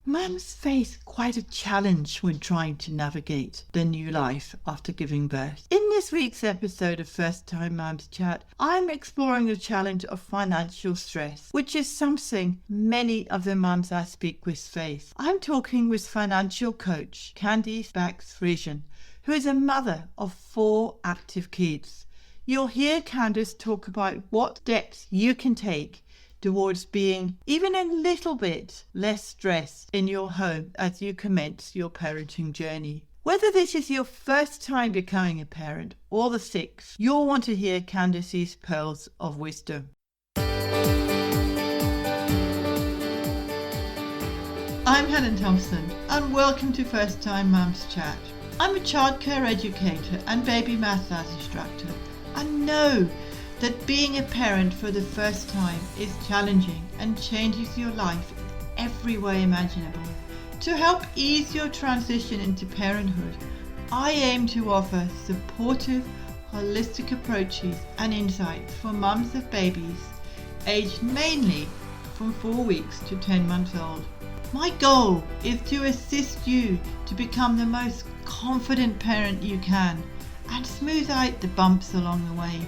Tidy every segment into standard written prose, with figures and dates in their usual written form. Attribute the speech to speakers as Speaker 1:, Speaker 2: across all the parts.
Speaker 1: Mums face quite a challenge when trying to navigate their new life after giving birth. In this week's episode of First Time Mums Chat, I'm exploring the challenge of financial stress, which is something many of the mums I speak with face. I'm talking with financial coach Candice Bakx-Friesen, who is a mother of 4 active kids. You'll hear Candice talk about what steps you can take towards being even a little bit less stressed in your home as you commence your parenting journey. Whether this is your first time becoming a parent or the 6th, you'll want to hear Candice's pearls of wisdom. I'm Helen Thompson and welcome to First Time Mums Chat. I'm a childcare educator and baby massage instructor. I know that being a parent for the first time is challenging and changes your life in every way imaginable. To help ease your transition into parenthood, I aim to offer supportive, holistic approaches and insights for mums of babies aged mainly from 4 weeks to 10 months old. My goal is to assist you to become the most confident parent you can and smooth out the bumps along the way.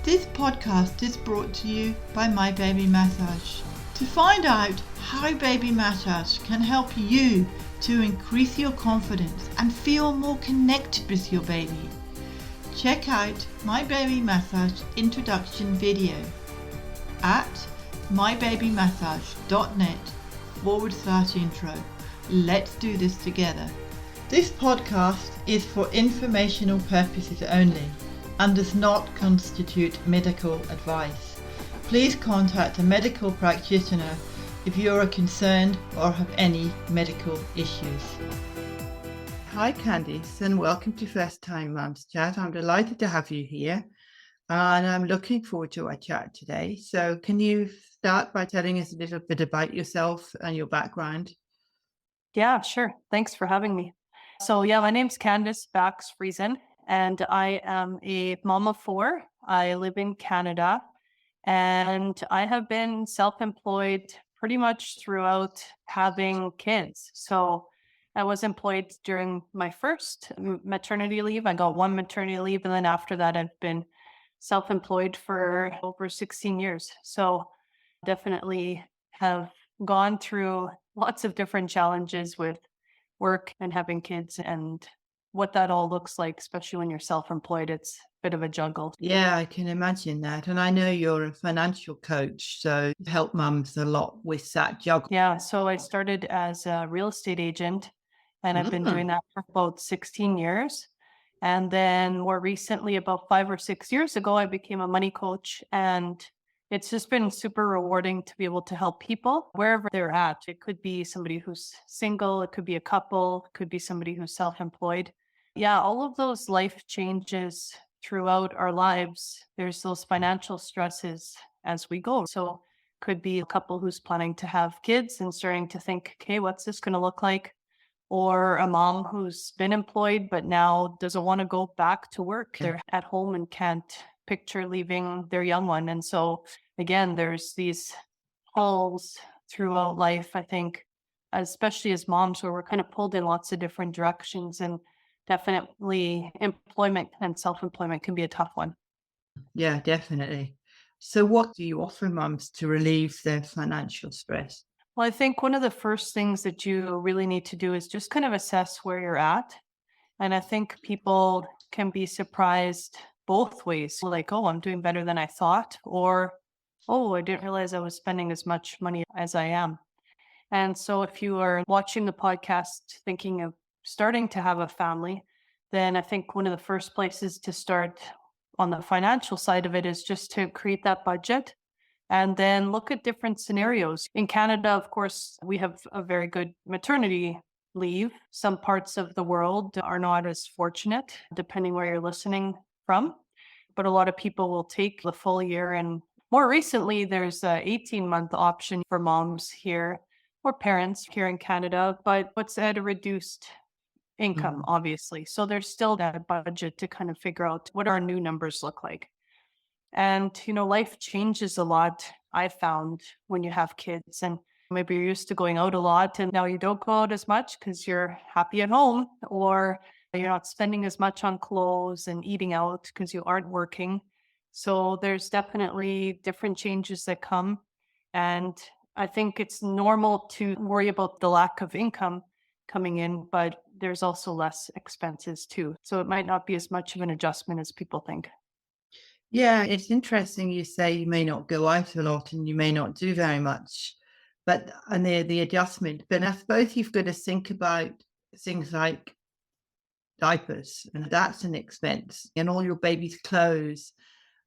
Speaker 1: This podcast is brought to you by My Baby Massage. To find out how baby massage can help you to increase your confidence and feel more connected with your baby, check out My Baby Massage introduction video at mybabymassage.net/intro. Let's do this together. This podcast is for informational purposes only and does not constitute medical advice. Please contact a medical practitioner if you are concerned or have any medical issues. Hi Candice, and welcome to First Time Mums Chat. I'm delighted to have you here and I'm looking forward to our chat today. So can you start by telling us a little bit about yourself and your background?
Speaker 2: Yeah, sure. Thanks for having me. So my name's Candice Bakx-Friesen, and I am a mom of 4. I live in Canada, and I have been self-employed pretty much throughout having kids. So I was employed during my first maternity leave. I got 1 maternity leave, and then after that, I've been self-employed for over 16 years. So definitely have gone through lots of different challenges with work and having kids and what that all looks like, especially when you're self-employed. It's a bit of a juggle.
Speaker 1: Yeah, I can imagine that. And I know you're a financial coach, so you help mums a lot with that juggle.
Speaker 2: Yeah, so I started as a real estate agent, and I've been doing that for about 16 years. And then more recently, about 5 or 6 years ago, I became a money coach, and it's just been super rewarding to be able to help people wherever they're at. It could be somebody who's single, it could be a couple, it could be somebody who's self-employed. Yeah, all of those life changes throughout our lives, there's those financial stresses as we go. So could be a couple who's planning to have kids and starting to think, okay, what's this going to look like? Or a mom who's been employed but now doesn't want to go back to work. They're at home and can't picture leaving their young one. And so again, there's these pulls throughout life, I think, especially as moms, where we're kind of pulled in lots of different directions, and definitely employment and self-employment can be a tough one.
Speaker 1: Yeah, definitely. So what do you offer mums to relieve their financial stress?
Speaker 2: Well, I think one of the first things that you really need to do is just kind of assess where you're at. And I think people can be surprised both ways. Like, oh, I'm doing better than I thought, or, oh, I didn't realize I was spending as much money as I am. And so if you are watching the podcast thinking of starting to have a family, then I think one of the first places to start on the financial side of it is just to create that budget and then look at different scenarios. In Canada, of course, we have a very good maternity leave. Some parts of the world are not as fortunate, depending where you're listening from. But a lot of people will take the full year. And more recently, there's an 18-month option for moms here or parents here in Canada, but what's at a reduced income, obviously. So there's still that budget to kind of figure out what our new numbers look like. And, life changes a lot, I found, when you have kids. And Maybe you're used to going out a lot and now you don't go out as much because you're happy at home, or you're not spending as much on clothes and eating out because you aren't working. So there's definitely different changes that come. And I think it's normal to worry about the lack of income coming in, but there's also less expenses too. So it might not be as much of an adjustment as people think.
Speaker 1: Yeah, it's interesting you say you may not go out a lot and you may not do very much, but and the adjustment. But I suppose you've got to think about things like diapers, and that's an expense, and all your baby's clothes,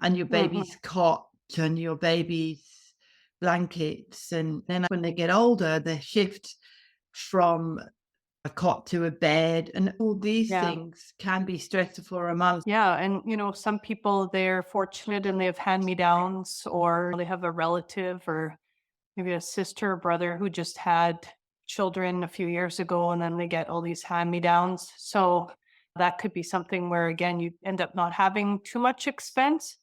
Speaker 1: and your
Speaker 2: Mhm.
Speaker 1: baby's cot, and your baby's blankets, and then when they get older, they shift from a cot to a bed, and all these
Speaker 2: Yeah.
Speaker 1: things can be stressful for a mum.
Speaker 2: Yeah, and some people they're fortunate and they have hand-me-downs, or they have a relative or maybe a sister or brother who just had children a few years ago and then they get all these hand-me-downs. So that could be something where again you end up not having too much expense.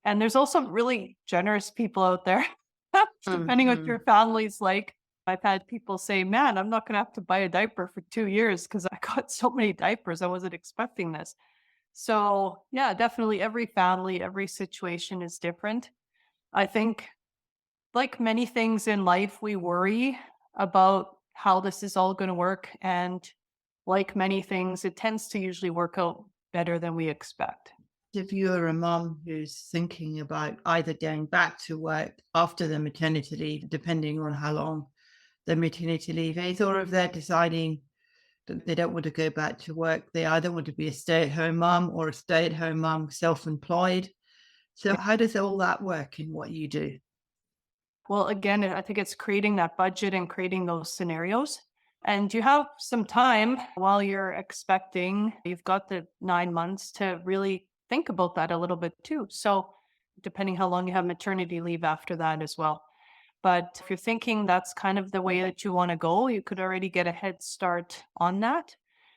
Speaker 2: And there's also really generous people out there, depending what
Speaker 1: Mm-hmm.
Speaker 2: your family's like. I've had people say, "Man, I'm not gonna have to buy a diaper for 2 years because I got so many diapers. I wasn't expecting this." So, yeah, definitely every family, every situation is different. I think, like many things in life, we worry about how this is all going to work. And like many things, it tends to usually work out better than we expect.
Speaker 1: If you're a mum who's thinking about either going back to work after the maternity leave, depending on how long the maternity leave is, or if they're deciding that they don't want to go back to work, they either want to be a stay-at-home mum or a stay-at-home mum self-employed. So
Speaker 2: Yeah.
Speaker 1: how does all that work in what you do?
Speaker 2: Well, again, I think it's creating that budget and creating those scenarios. And you have some time while you're expecting. You've got the 9 months to really think about that a little bit too. So, depending how long you have maternity leave after that as well. But if you're thinking that's kind of the way that you want to go, you could already get a head start on that.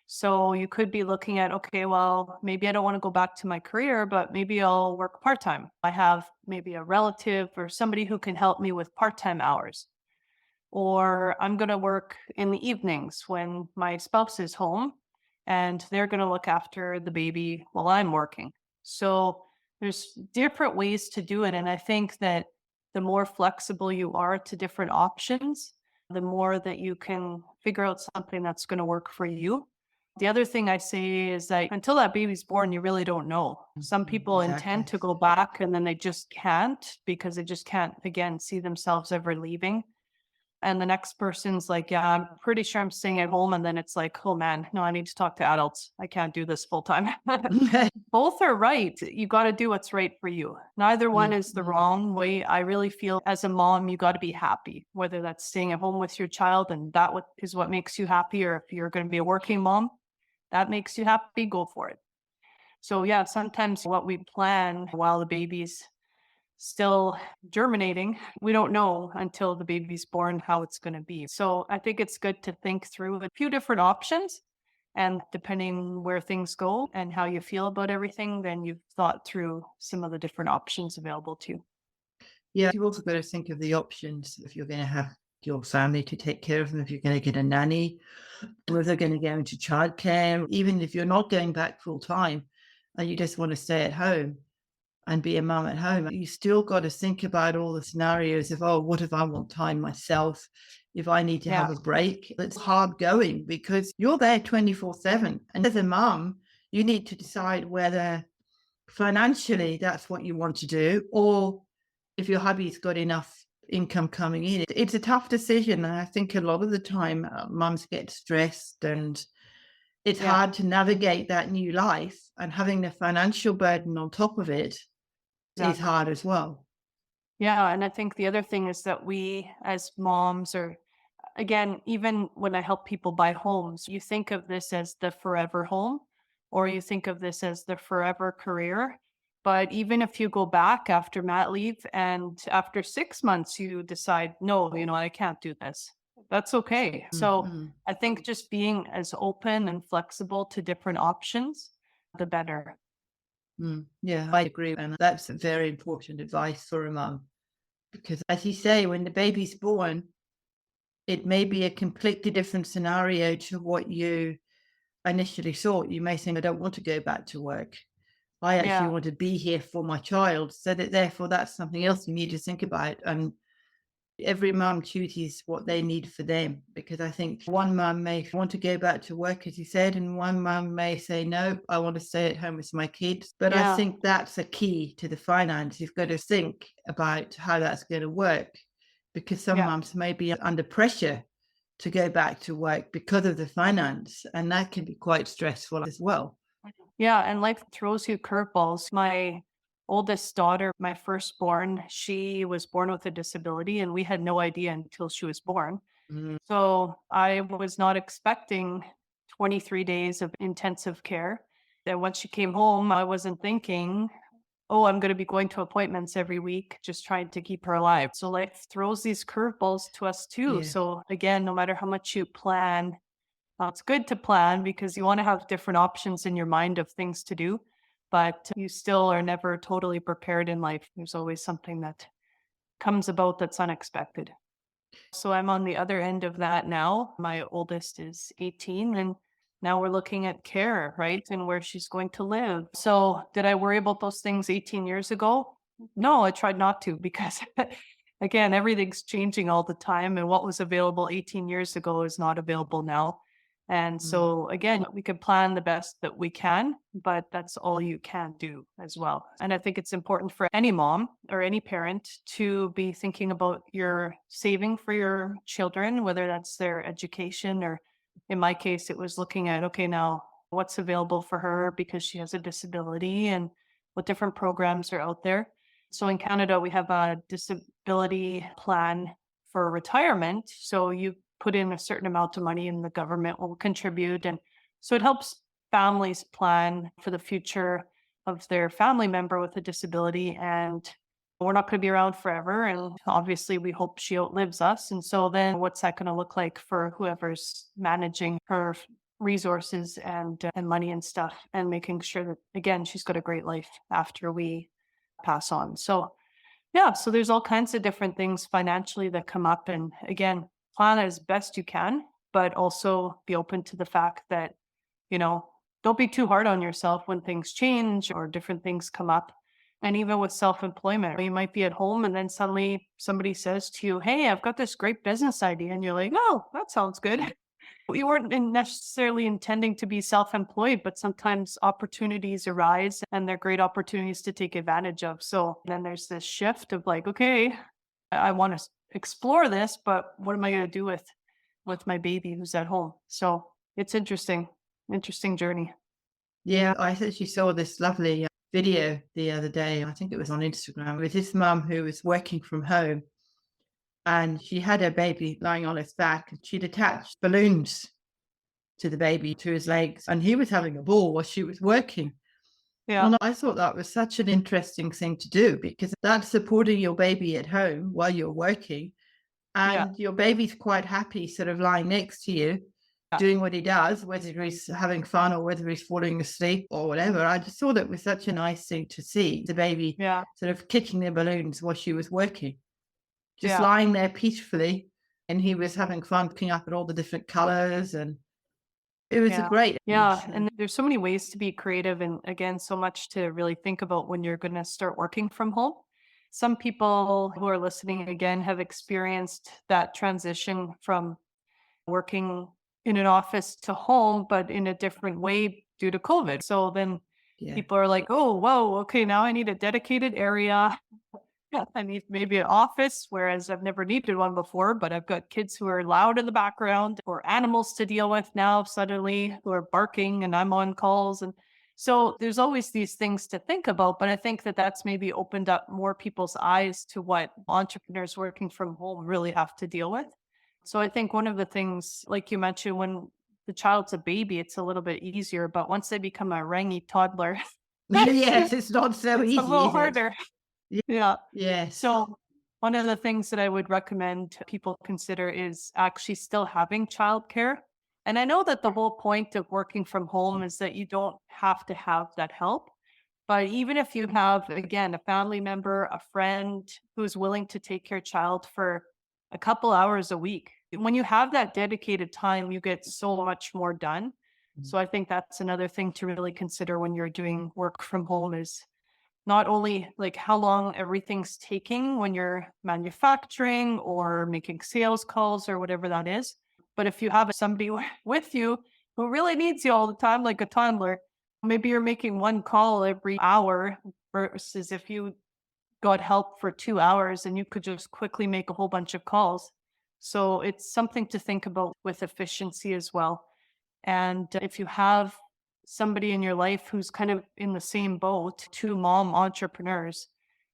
Speaker 2: So you could be looking at, okay, well, maybe I don't want to go back to my career, but maybe I'll work part time. I have maybe a relative or somebody who can help me with part time hours. Or I'm going to work in the evenings when my spouse is home and they're going to look after the baby while I'm working. So there's different ways to do it. And I think that the more flexible you are to different options, the more that you can figure out something that's going to work for you. The other thing I say is that until that baby's born, you really don't know. Some
Speaker 1: Mhm,
Speaker 2: people intend
Speaker 1: exactly.
Speaker 2: to go back and then they just can't because they just can't, again, see themselves ever leaving. And the next person's like, "Yeah, I'm pretty sure I'm staying at home." And then it's like, "Oh man, no, I need to talk to adults. I can't do this full time." Both are right. You got to do what's right for you. Neither one is the
Speaker 1: Mhm.
Speaker 2: wrong way. I really feel as a mom, you got to be happy, whether that's staying at home with your child and that is what makes you happy, or if you're going to be a working mom, that makes you happy, go for it. So, yeah, sometimes what we plan while the baby's still germinating. We don't know until the baby's born how it's going to be. So I think it's good to think through a few different options. And depending where things go and how you feel about everything, then you've thought through some of the different options available to you.
Speaker 1: Yeah, you've also got to think of the options if you're going to have your family to take care of them, if you're going to get a nanny, or if they're going to go into childcare, even if you're not going back full time and you just want to stay at home and be a mum at home, you still got to think about all the scenarios of, oh, what if I want time myself? If I need to
Speaker 2: Yeah.
Speaker 1: have a break, it's hard going because you're there 24/7. And as a mum, you need to decide whether financially that's what you want to do, or if your hubby's got enough income coming in. It's a tough decision. And I think a lot of the time mums get stressed and it's
Speaker 2: Yeah.
Speaker 1: hard to navigate that new life, and having the financial burden on top of it is
Speaker 2: Exactly.
Speaker 1: hard as well.
Speaker 2: Yeah. And I think the other thing is that we, as moms, or again, even when I help people buy homes, you think of this as the forever home, or you think of this as the forever career. But even if you go back after mat leave and after 6 months, you decide, no, I can't do this. That's okay. So
Speaker 1: Mhm.
Speaker 2: I think just being as open and flexible to different options, the better.
Speaker 1: Yeah, I agree. And that's very important advice for a mum because, as you say, when the baby's born,
Speaker 3: it may be a completely different scenario to what you initially thought. You may think, I don't want to go back to work. I actually
Speaker 2: Yeah.
Speaker 3: want to be here for my child. So that therefore that's something else you need to think about. And every mum chooses what they need for them, because I think one mum may want to go back to work, as you said, and one mum may say, no, I want to stay at home with my kids. But I
Speaker 2: Yeah.
Speaker 3: think that's a key to the finance. You've got to think about how that's going to work, because some
Speaker 2: Yeah.
Speaker 3: mums may be under pressure to go back to work because of the finance, and that can be quite stressful as well.
Speaker 2: Yeah, and life throws you curveballs. My oldest daughter, my firstborn, she was born with a disability, and we had no idea until she was born.
Speaker 3: Mm,
Speaker 2: So I was not expecting 23 days of intensive care. Then once she came home, I wasn't thinking, oh, I'm going to be going to appointments every week, just trying to keep her alive. So life throws these curveballs to us too.
Speaker 3: yeah.
Speaker 2: So again, no matter how much you plan, it's good to plan because you want to have different options in your mind of things to do, but you still are never totally prepared in life. There's always something that comes about that's unexpected. So I'm on the other end of that now. My oldest is 18 and now we're looking at care, right? And where she's going to live. So did I worry about those things 18 years ago? No, I tried not to because again, everything's changing all the time and what was available 18 years ago is not available now. And
Speaker 3: Mm,
Speaker 2: so again, we can plan the best that we can, but that's all you can do as well. And I think it's important for any mom or any parent to be thinking about your saving for your children, whether that's their education or in my case, it was looking at, okay, now what's available for her because she has a disability and what different programs are out there. So in Canada, we have a disability plan for retirement. So you put in a certain amount of money and the government will contribute. And so it helps families plan for the future of their family member with a disability. And we're not going to be around forever. And obviously, we hope she outlives us. And so then what's that going to look like for whoever's managing her resources and money and stuff and making sure that, again, she's got a great life after we pass on. So yeah, so there's all kinds of different things financially that come up. And again, plan as best you can, but also be open to the fact that, you know, don't be too hard on yourself when things change or different things come up. And even with self employment, you might be at home and then suddenly somebody says to you, hey, I've got this great business idea. And you're like, oh, that sounds good. You weren't necessarily intending to be self-employed, but sometimes opportunities arise and they're great opportunities to take advantage of. So then there's this shift of like, okay, I want to explore this, but what am I going to do with my baby who's at home? So it's interesting journey.
Speaker 3: Yeah, I actually saw this lovely video the other day. I think it was on Instagram with this mum who was working from home, and she had her baby lying on his back, and she'd attached balloons to the baby to his legs, and he was having a ball while she was working.
Speaker 2: Yeah,
Speaker 3: And I thought that was such an interesting thing to do, because that's supporting your baby at home while you're working,
Speaker 2: yeah,
Speaker 3: and your baby's quite happy sort of lying next to you
Speaker 2: yeah,
Speaker 3: doing what he does, whether he's having fun or whether he's falling asleep or whatever. I just thought it was such a nice thing to see the baby
Speaker 2: yeah,
Speaker 3: sort of kicking the balloons while she was working, just
Speaker 2: yeah,
Speaker 3: lying there peacefully. And he was having fun looking up at all the different colors. And it was a
Speaker 2: yeah.
Speaker 3: great
Speaker 2: Yeah.
Speaker 3: image.
Speaker 2: And there's so many ways to be creative and again, so much to really think about when you're going to start working from home. Some people who are listening again have experienced that transition from working in an office to home, but in a different way due to COVID. So then
Speaker 3: Yeah.
Speaker 2: people are like, oh, whoa, okay, now I need a dedicated area. Yeah, I need maybe an office, whereas I've never needed one before, but I've got kids who are loud in the background or animals to deal with now suddenly who are barking and I'm on calls. And so there's always these things to think about, but I think that that's maybe opened up more people's eyes to what entrepreneurs working from home really have to deal with. So I think one of the things, like you mentioned, when the child's a baby, it's a little bit easier, but once they become a rangy toddler,
Speaker 3: Yes, it's not so
Speaker 2: it's a
Speaker 3: easy,
Speaker 2: little
Speaker 3: is it?
Speaker 2: harder.
Speaker 3: Ye-
Speaker 2: Yeah.
Speaker 3: Yes.
Speaker 2: So one of the things that I would recommend people consider is actually still having childcare. And I know that the whole point of working from home is that you don't have to have that help. But even if you have, again, a family member, a friend who's willing to take your child for a couple hours a week, when you have that dedicated time, you get so much more done. So I think that's another thing to really consider when you're doing work from home is not only like how long everything's taking when you're manufacturing or making sales calls or whatever that is, but if you have somebody with you who really needs you all the time, like a toddler, maybe you're making one call every hour versus if you got help for 2 hours and you could just quickly make a whole bunch of calls. So it's something to think about with efficiency as well. And if you have somebody in your life who's kind of in the same boat, two mom entrepreneurs,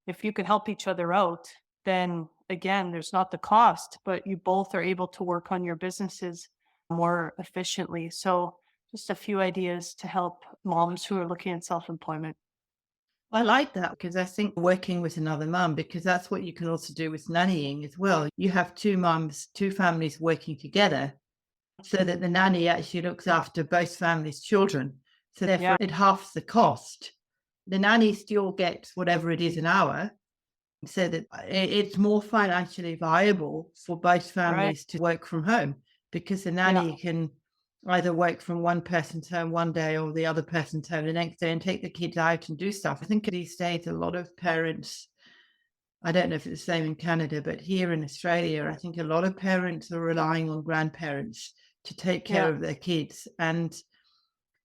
Speaker 2: if you can help each other out, then again, there's not the cost, but you both are able to work on your businesses more efficiently. So just a few ideas to help moms who are looking at self-employment.
Speaker 3: I like that because I think working with another mum, because that's what you can also do with nannying as well. You have two mums, two families working together so that the nanny actually looks after both families' children. So therefore,
Speaker 2: Yeah.
Speaker 3: it halves the cost. The nanny still gets whatever it is an hour, so that it's more financially viable for both families to work from home because the nanny can either work from one person's home one day or the other person's home the next day and take the kids out and do stuff. I think these days a lot of parents, I don't know if it's the same in Canada, but here in Australia, I think a lot of parents are relying on grandparents to take care of their kids. And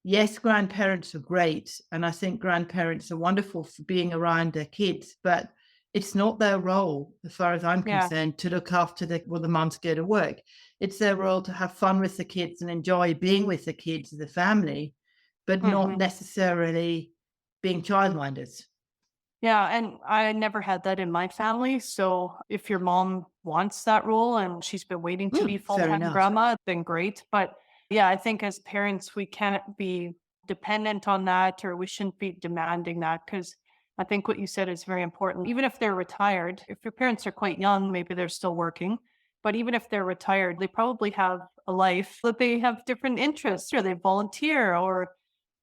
Speaker 3: yes, grandparents are great. And I think grandparents are wonderful for being around their kids, but it's not their role, as far as I'm concerned, to look after the moms go to work. It's their role to have fun with the kids and enjoy being with the kids as a family, but not necessarily being childminders.
Speaker 2: Yeah, and I never had that in my family. So if your mom wants that role and she's been waiting to be
Speaker 3: Fair
Speaker 2: full-time
Speaker 3: enough.
Speaker 2: grandma, then great. But yeah, I think as parents, we can't be dependent on that or we shouldn't be demanding that because I think what you said is very important. Even if they're retired, if your parents are quite young, maybe they're still working. But even if they're retired, they probably have a life that they have different interests or they volunteer or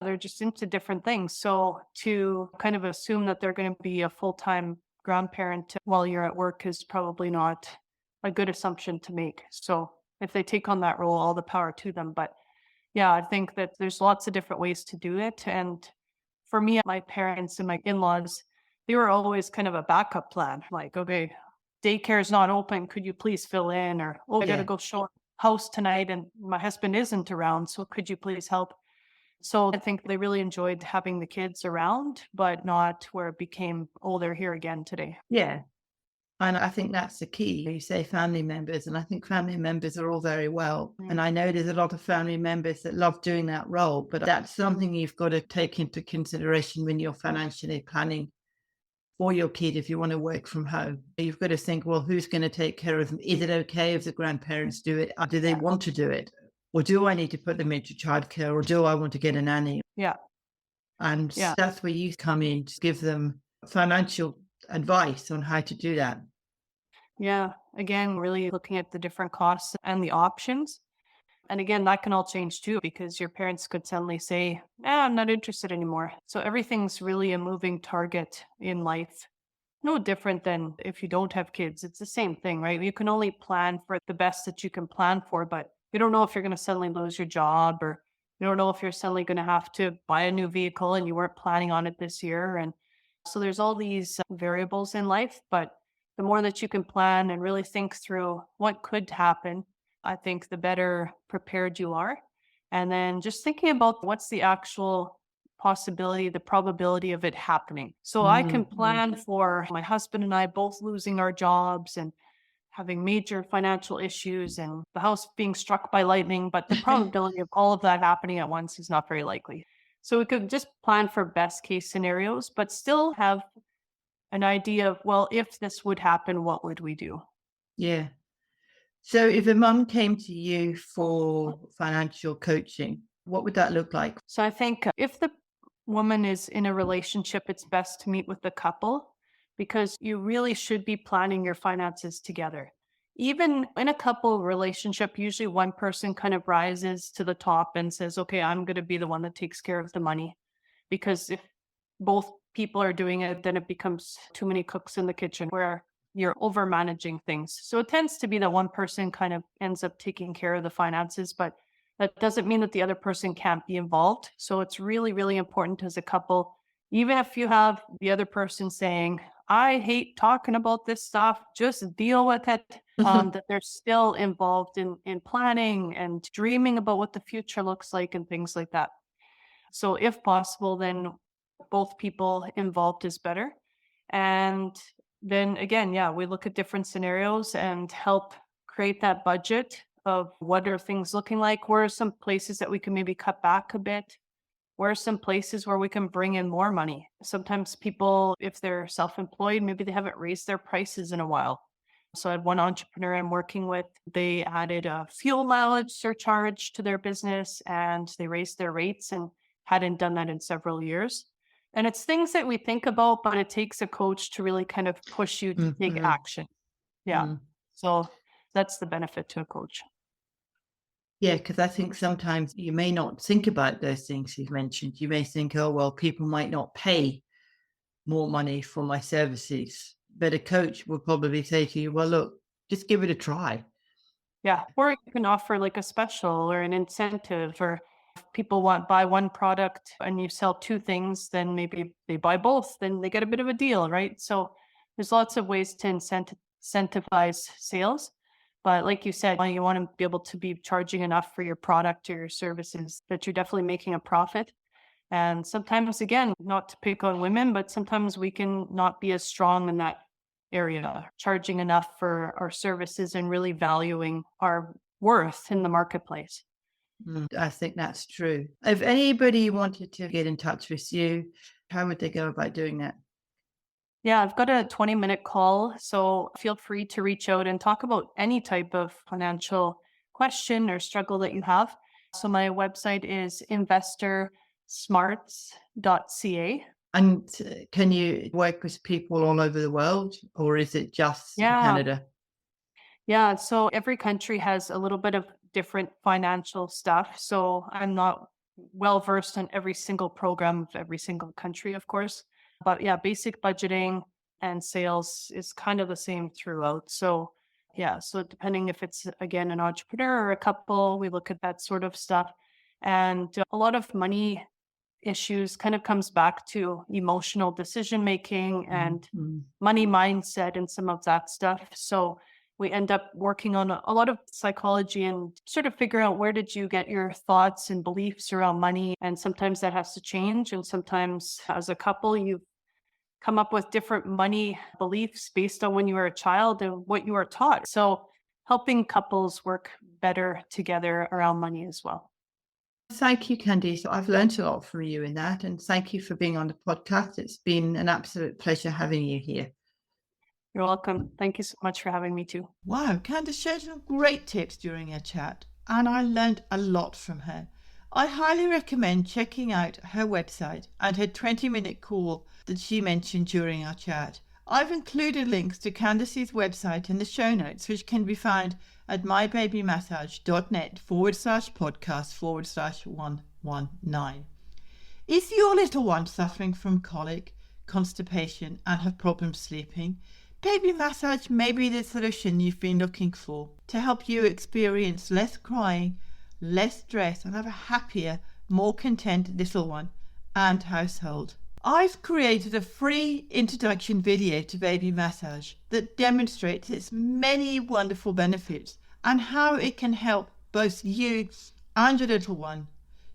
Speaker 2: they're just into different things. So to kind of assume that they're going to be a full-time grandparent while you're at work is probably not a good assumption to make. So if they take on that role, all the power to them. But yeah, I think that there's lots of different ways to do it. And for me, my parents and my in-laws, they were always kind of a backup plan. Like, okay, daycare is not open. Could you please fill in? Or, oh, I got to go show a house tonight and my husband isn't around. So could you please help? So I think they really enjoyed having the kids around, but not where it became, oh, they're here again today.
Speaker 3: Yeah. And I think that's the key. You say family members, and I think family members are all very well. And I know there's a lot of family members that love doing that role, but that's something you've got to take into consideration when you're financially planning for your kid if you want to work from home. You've got to think, well, who's going to take care of them? Is it okay if the grandparents do it? Or do they want to do it? Or do I need to put them into childcare? Or do I want to get a nanny?
Speaker 2: Yeah.
Speaker 3: And that's where you come in to give them financial advice on how to do that.
Speaker 2: Yeah. Again, really looking at the different costs and the options. And again, that can all change too, because your parents could suddenly say, I'm not interested anymore. So everything's really a moving target in life. No different than if you don't have kids. It's the same thing, right? You can only plan for the best that you can plan for, but you don't know if you're going to suddenly lose your job or you don't know if you're suddenly going to have to buy a new vehicle and you weren't planning on it this year. And so there's all these variables in life, but the more that you can plan and really think through what could happen, I think the better prepared you are. And then just thinking about what's the actual possibility, the probability of it happening. So I can plan for my husband and I both losing our jobs and having major financial issues and the house being struck by lightning, but the probability of all of that happening at once is not very likely. So we could just plan for best case scenarios, but still have an idea of, well, if this would happen, what would we do?
Speaker 3: Yeah. So if a mum came to you for financial coaching, what would that look like?
Speaker 2: So I think if the woman is in a relationship, it's best to meet with the couple because you really should be planning your finances together. Even in a couple relationship, usually one person kind of rises to the top and says, okay, I'm going to be the one that takes care of the money. Because if both people are doing it, then it becomes too many cooks in the kitchen where you're over managing things. So it tends to be that one person kind of ends up taking care of the finances, but that doesn't mean that the other person can't be involved. So it's really, really important as a couple, even if you have the other person saying, I hate talking about this stuff, just deal with it, that they're still involved in planning and dreaming about what the future looks like and things like that. So if possible, then both people involved is better. And then again, yeah, we look at different scenarios and help create that budget of what are things looking like? Where are some places that we can maybe cut back a bit? Where are some places where we can bring in more money? Sometimes people, if they're self-employed, maybe they haven't raised their prices in a while. So I had one entrepreneur I'm working with, they added a fuel mileage surcharge to their business and they raised their rates and hadn't done that in several years. And it's things that we think about, but it takes a coach to really kind of push you to take action. Yeah. So that's the benefit to a coach.
Speaker 3: Yeah, because I think sometimes you may not think about those things you've mentioned. You may think, oh, well, people might not pay more money for my services. But a coach will probably say to you, well, look, just give it a try.
Speaker 2: Yeah. Or you can offer like a special or an incentive, or if people want buy one product and you sell two things, then maybe they buy both, then they get a bit of a deal, right? So there's lots of ways to incentivize sales. But like you said, you want to be able to be charging enough for your product or your services that you're definitely making a profit. And sometimes, again, not to pick on women, but sometimes we can not be as strong in that area, charging enough for our services and really valuing our worth in the marketplace.
Speaker 3: I think that's true. If anybody wanted to get in touch with you, how would they go about doing that?
Speaker 2: Yeah, I've got a 20-minute call. So feel free to reach out and talk about any type of financial question or struggle that you have. So my website is investorsmarts.ca.
Speaker 3: And can you work with people all over the world, or is it just Canada?
Speaker 2: Yeah. So every country has a little bit of different financial stuff. So I'm not well versed on every single program of every single country, of course. But yeah, basic budgeting and sales is kind of the same throughout. So yeah, so depending if it's, again, an entrepreneur or a couple, we look at that sort of stuff. And a lot of money issues kind of comes back to emotional decision making and money mindset and some of that stuff. So we end up working on a lot of psychology and sort of figure out where did you get your thoughts and beliefs around money. And sometimes that has to change. And sometimes as a couple, you come up with different money beliefs based on when you were a child and what you were taught. So helping couples work better together around money as well.
Speaker 3: Thank you, Candice. I've learned a lot from you in that. And thank you for being on the podcast. It's been an absolute pleasure having you here.
Speaker 2: You're welcome. Thank you so much for having me too.
Speaker 1: Wow, Candice shared some great tips during our chat, and I learned a lot from her. I highly recommend checking out her website and her 20-minute call that she mentioned during our chat. I've included links to Candice's website in the show notes, which can be found at mybabymassage.net/podcast/119. Is your little one suffering from colic, constipation, and have problems sleeping? Baby massage may be the solution you've been looking for to help you experience less crying, less stress, and have a happier, more content little one and household. I've created a free introduction video to baby massage that demonstrates its many wonderful benefits and how it can help both you and your little one.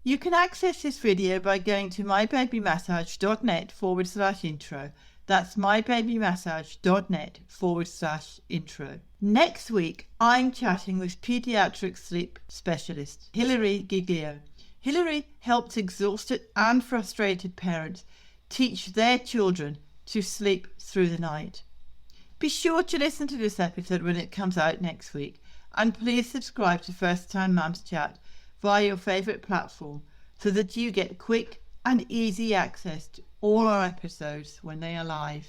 Speaker 1: You can access this video by going to mybabymassage.net/intro. That's mybabymassage.net/intro. Next week, I'm chatting with pediatric sleep specialist Hilary Giglio. Hilary helps exhausted and frustrated parents teach their children to sleep through the night. Be sure to listen to this episode when it comes out next week, and please subscribe to First Time Mums Chat via your favourite platform so that you get quick and easy access to all our episodes when they are live.